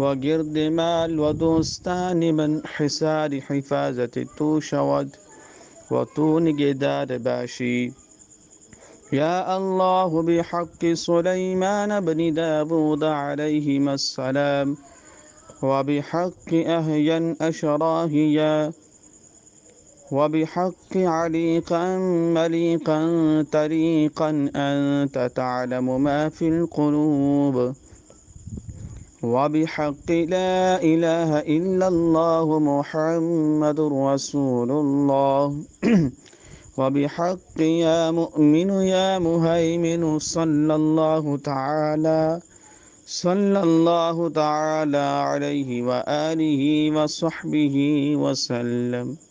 وگرد مال و دوستان من حصار حفاظت تو شود و تو نگهدار باشی. یا الله بحق سلیمان بن داود علیهما السلام وبحق أهيا أشراهيا وبحق عليقا مليقا طريقا أنت تعلم ما في القلوب وبحق لا إله إلا الله محمد رسول الله وبحق يا مؤمن يا مهيمن صلى الله تعالى عليه وآله وصحبه وسلم.